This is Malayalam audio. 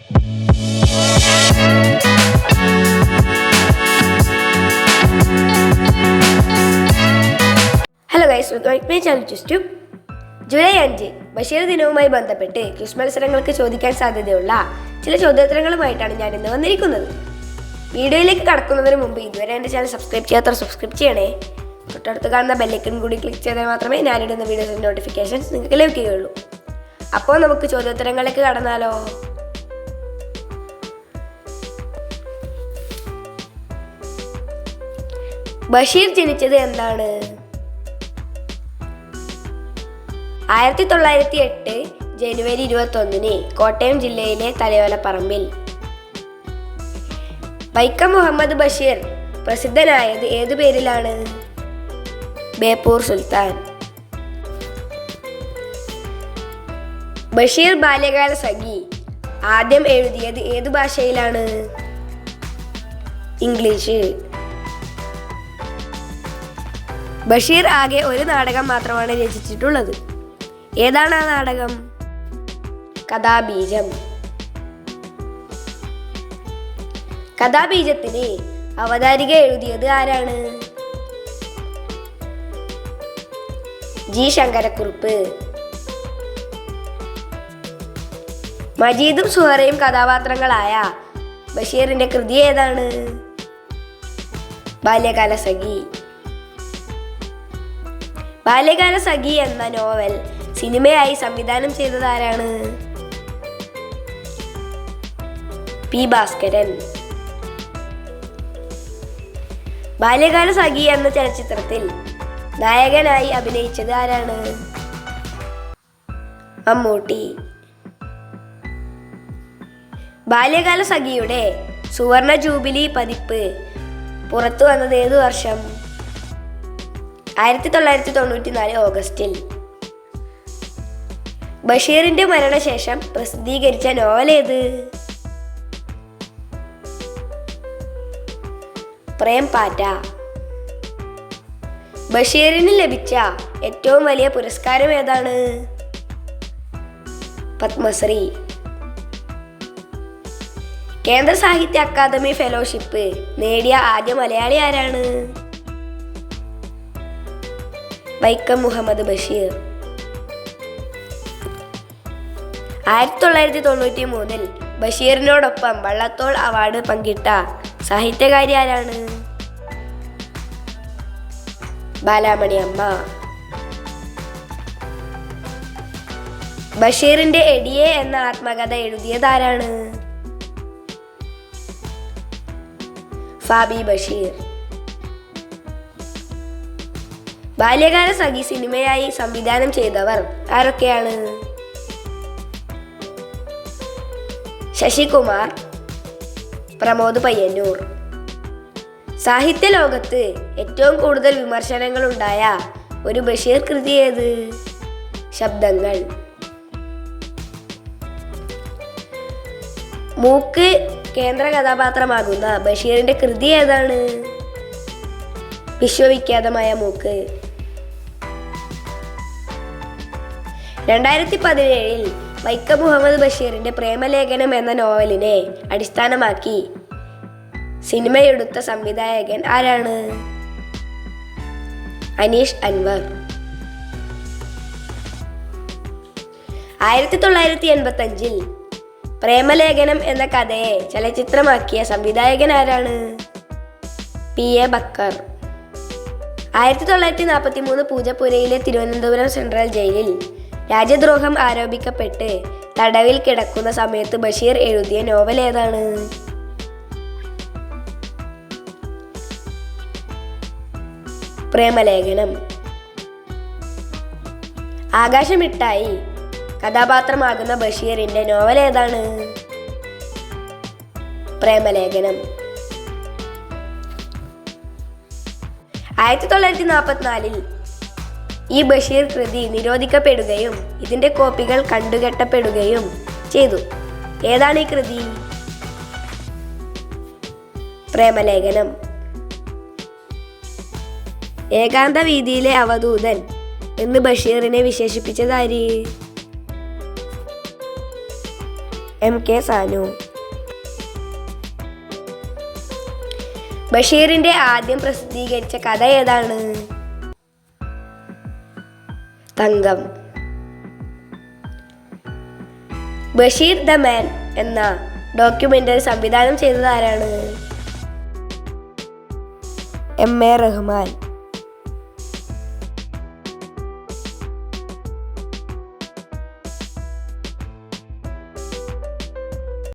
ഹലോ ഗൈസ്, മൈ ചാനൽ ചുസ്റ്റു. ജൂലൈ 5 ബഷീർ ദിനവുമായി ബന്ധപ്പെട്ട് ക്വിസ് മത്സരങ്ങൾക്ക് ചോദിക്കാൻ സാധ്യതയുള്ള ചില ചോദ്യോത്തരങ്ങളുമായിട്ടാണ് ഞാൻ ഇന്ന് വന്നിരിക്കുന്നത്. വീഡിയോയിലേക്ക് കടക്കുന്നതിന് മുമ്പ് ഇതുവരെ എൻ്റെ ചാനൽ സബ്സ്ക്രൈബ് ചെയ്യാത്തവർ സബ്സ്ക്രൈബ് ചെയ്യണേ. തൊട്ടടുത്ത് കാണുന്ന ബെല്ലൈക്കൺ കൂടി ക്ലിക്ക് ചെയ്താൽ മാത്രമേ ഞാനിടുന്ന വീഡിയോസിൻ്റെ നോട്ടിഫിക്കേഷൻസ് നിങ്ങൾക്ക് ലഭിക്കുകയുള്ളൂ. അപ്പോൾ നമുക്ക് ചോദ്യോത്തരങ്ങളിലേക്ക് കടന്നാലോ? ബഷീർ ജനിച്ചത് എന്താണ്? 1908 ജനുവരി 21 കോട്ടയം ജില്ലയിലെ തലയോലപ്പറമ്പിൽ. വൈക്കം മുഹമ്മദ് ബഷീർ പ്രസിദ്ധനായത് ഏതു പേരിലാണ്? ബേപ്പൂർ സുൽത്താൻ. ബഷീർ ബാല്യകാല സഖി ആദ്യം എഴുതിയത് ഏതു ഭാഷയിലാണ്? ഇംഗ്ലീഷ്. ബഷീർ ആകെ ഒരു നാടകം മാത്രമാണ് രചിച്ചിട്ടുള്ളത്. ഏതാണ് ആ നാടകം? കഥാബീജം. കഥാബീജത്തിന് അവതാരിക എഴുതിയത് ആരാണ്? ജി ശങ്കരക്കുറുപ്പ്. മജീദും സുഹറയും കഥാപാത്രങ്ങളായ ബഷീറിന്റെ കൃതി ഏതാണ്? ബാല്യകാല സഖി. ബാല്യകാല സഖി എന്ന നോവൽ സിനിമയായി സംവിധാനം ചെയ്തത് ആരാണ്? പി ഭാസ്കരൻ. ബാല്യകാല സഖി എന്ന ചലച്ചിത്രത്തിൽ നായകനായി അഭിനയിച്ചത് ആരാണ്? മമ്മൂട്ടി. ബാല്യകാല സഖിയുടെ സുവർണ ജൂബിലി പതിപ്പ് പുറത്തു വന്നത് ഏതു വർഷം? 1994 ഓഗസ്റ്റിൽ. ബഷീറിന്റെ മരണശേഷം പ്രസിദ്ധീകരിച്ച നോവൽ ഏത്? പ്രേംപാറ്റ. ബഷീറിന് ലഭിച്ച ഏറ്റവും വലിയ പുരസ്കാരം ഏതാണ്? പത്മശ്രീ. കേന്ദ്ര സാഹിത്യ അക്കാദമി ഫെലോഷിപ്പ് നേടിയ ആദ്യ മലയാളി ആരാണ്? വൈക്കം മുഹമ്മദ് ബഷീർ. 1993 ബഷീറിനോടൊപ്പം വള്ളത്തോൾ അവാർഡ് പങ്കിട്ട സാഹിത്യകാരി ആരാണ്? ബാലാമണി അമ്മ. ബഷീറിന്റെ എടിയെ എന്ന ആത്മകഥ എഴുതിയത് ആരാണ്? ഫാബി ബഷീർ. ബാല്യകാല സഖി സിനിമയായി സംവിധാനം ചെയ്തവർ ആരൊക്കെയാണ്? ശശികുമാർ, പ്രമോദ് പയ്യന്നൂർ. സാഹിത്യ ലോകത്ത് ഏറ്റവും കൂടുതൽ വിമർശനങ്ങളുണ്ടായ ഒരു ബഷീർ കൃതി ഏത്? ശബ്ദങ്ങൾ. മൂക്ക് കേന്ദ്ര കഥാപാത്രമാകുന്ന ബഷീറിന്റെ കൃതി ഏതാണ്? വിശ്വവിഖ്യാതമായ മൂക്ക്. 2017 വൈക്കം മുഹമ്മദ് ബഷീറിന്റെ പ്രേമലേഖനം എന്ന നോവലിനെ അടിസ്ഥാനമാക്കി സിനിമയെടുത്ത സംവിധായകൻ ആരാണ്? അനീഷ് അൻവർ. 1985 പ്രേമലേഖനം എന്ന കഥയെ ചലച്ചിത്രമാക്കിയ സംവിധായകൻ ആരാണ്? P A Backer. 1943 പൂജപ്പുരയിലെ തിരുവനന്തപുരം സെൻട്രൽ ജയിലിൽ രാജ്യദ്രോഹം ആരോപിക്കപ്പെട്ട് തടവിൽ കിടക്കുന്ന സമയത്ത് ബഷീർ എഴുതിയ നോവൽ ഏതാണ്? പ്രേമലേഖനം. ആകാശമിട്ടായി കഥാപാത്രമാകുന്ന ബഷീറിന്റെ നോവൽ ഏതാണ്? പ്രേമലേഖനം. 1944 ഈ ബഷീർ കൃതി നിരോധിക്കപ്പെടുകയും ഇതിന്റെ കോപ്പികൾ കണ്ടുകെട്ടപ്പെടുകയും ചെയ്തു. ഏതാണ് ഈ കൃതി? പ്രേമലേഖനം. ഏകാന്ത വീതിയിലെ അവധൂതൻ എന്ന് ബഷീറിനെ വിശേഷിപ്പിച്ചതാര്? MK സാനു. ബഷീറിന്റെ ആദ്യം പ്രസിദ്ധീകരിച്ച കഥ ഏതാണ്? തങ്കം. ബഷീർ ദ മാൻ എന്ന ഡോക്യുമെന്ററി സംവിധാനം ചെയ്തത് ആരാണ്? MA റഹ്മാൻ.